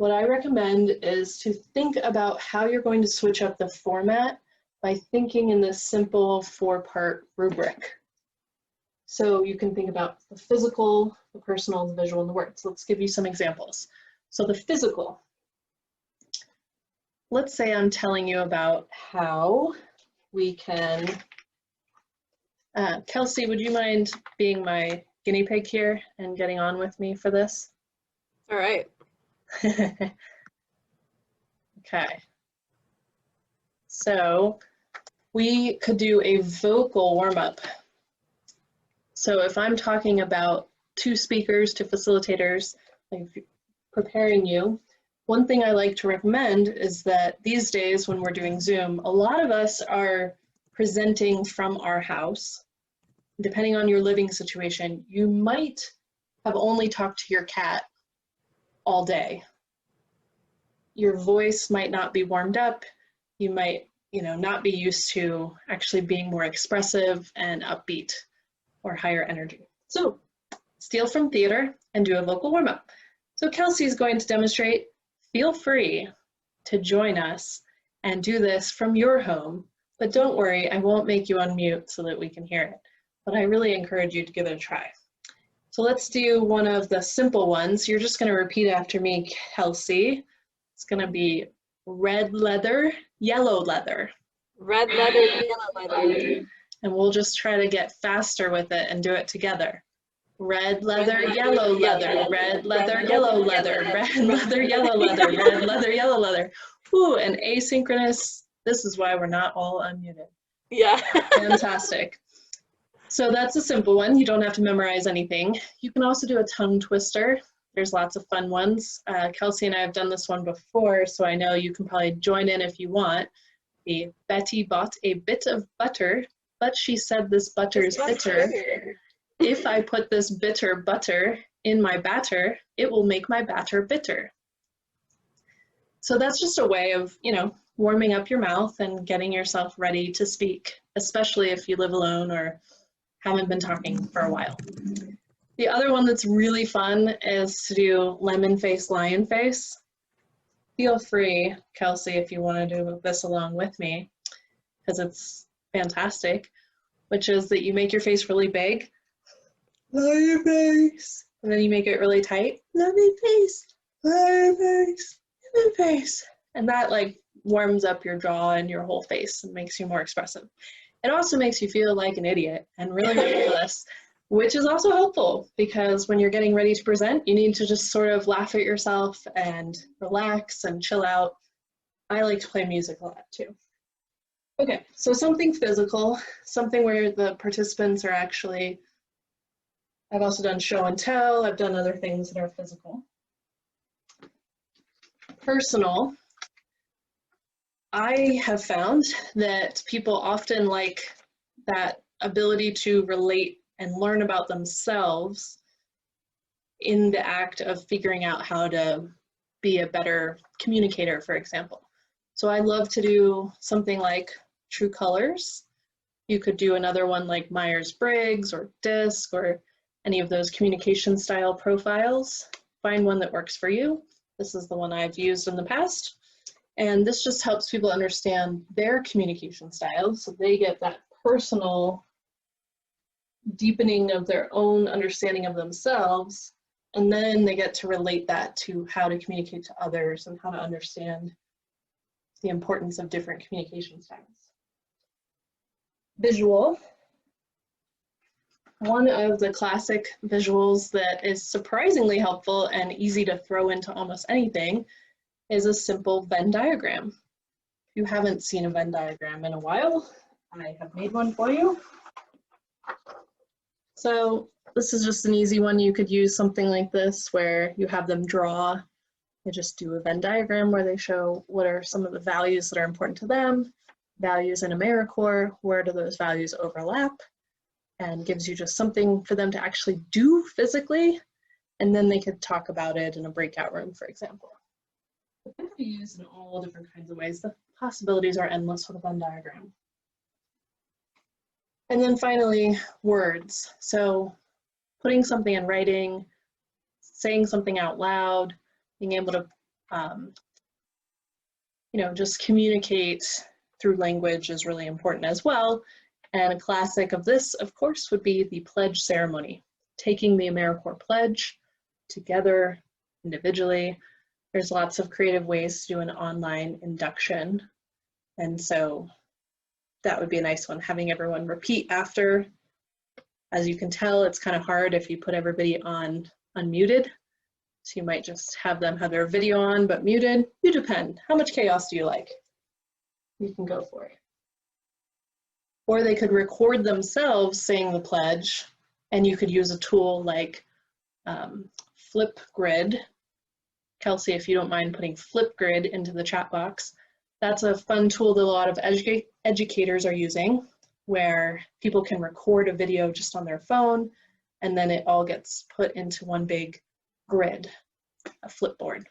what I recommend is to think about how you're going to switch up the format by thinking in this simple 4-part rubric. So you can think about the physical, the personal, the visual, and the words. Let's give you some examples. So the physical. Let's say I'm telling you about how we can, Kelsey, would you mind being my guinea pig here and getting on with me for this? All right. Okay. So we could do a vocal warm-up. So if I'm talking about two speakers, two facilitators, like preparing you, one thing I like to recommend is that these days when we're doing Zoom, a lot of us are presenting from our house. Depending on your living situation, you might have only talked to your cat all day. Your voice might not be warmed up. You might, not be used to actually being more expressive and upbeat or higher energy. So steal from theater and do a vocal warm-up. So Kelsey is going to demonstrate. Feel free to join us and do this from your home, but don't worry, I won't make you unmute so that we can hear it, but I really encourage you to give it a try. So let's do one of the simple ones. You're just gonna repeat after me, Kelsey. It's gonna be red leather, yellow leather. Red leather, yellow leather. And we'll just try to get faster with it and do it together. Red leather, yellow leather, red leather, yellow leather, red leather, yellow leather, red leather, yellow leather. Ooh, and asynchronous, this is why we're not all unmuted. Yeah. Fantastic. So that's a simple one. You don't have to memorize anything. You can also do a tongue twister. There's lots of fun ones. Kelsey and I have done this one before, so I know you can probably join in if you want. The Betty bought a bit of butter, but she said this butter is bitter. If I put this bitter butter in my batter, it will make my batter bitter. So that's just a way of, warming up your mouth and getting yourself ready to speak, especially if you live alone or haven't been talking for a while. The other one that's really fun is to do lemon face, lion face. Feel free, Kelsey, if you want to do this along with me, because it's fantastic, which is that you make your face really big. Lion face. And then you make it really tight. Lion face, lion face, lion face. And that warms up your jaw and your whole face and makes you more expressive. It also makes you feel like an idiot and really ridiculous, which is also helpful because when you're getting ready to present, you need to just sort of laugh at yourself and relax and chill out. I like to play music a lot too. Okay, so something physical, something where the participants are actually, I've also done show and tell, I've done other things that are physical. Personal, I have found that people often like that ability to relate and learn about themselves in the act of figuring out how to be a better communicator, for example. So I love to do something like True Colors. You could do another one like Myers-Briggs or DISC or any of those communication style profiles. Find one that works for you. This is the one I've used in the past. And this just helps people understand their communication style so they get that personal deepening of their own understanding of themselves. And then they get to relate that to how to communicate to others and how to understand the importance of different communication styles. Visual. One of the classic visuals that is surprisingly helpful and easy to throw into almost anything is a simple Venn diagram. If you haven't seen a Venn diagram in a while, I have made one for you. So this is just an easy one. You could use something like this where you have them draw. They just do a Venn diagram where they show what are some of the values that are important to them, values in AmeriCorps, where do those values overlap, and gives you just something for them to actually do physically, and then they could talk about it in a breakout room, for example. It can be used in all different kinds of ways. The possibilities are endless with a Venn diagram. And then finally, words. So putting something in writing, saying something out loud, being able to just communicate through language is really important as well. And a classic of this, of course, would be the pledge ceremony, taking the AmeriCorps pledge together, individually. There's lots of creative ways to do an online induction. And so that would be a nice one, having everyone repeat after. As you can tell, it's kind of hard if you put everybody on unmuted. So you might just have them have their video on but muted. You depend. How much chaos do you like? You can go for it. Or they could record themselves saying the pledge, and you could use a tool like Flipgrid. Kelsey, if you don't mind putting Flipgrid into the chat box, that's a fun tool that a lot of educators are using, where people can record a video just on their phone, and then it all gets put into one big grid, a Flipboard.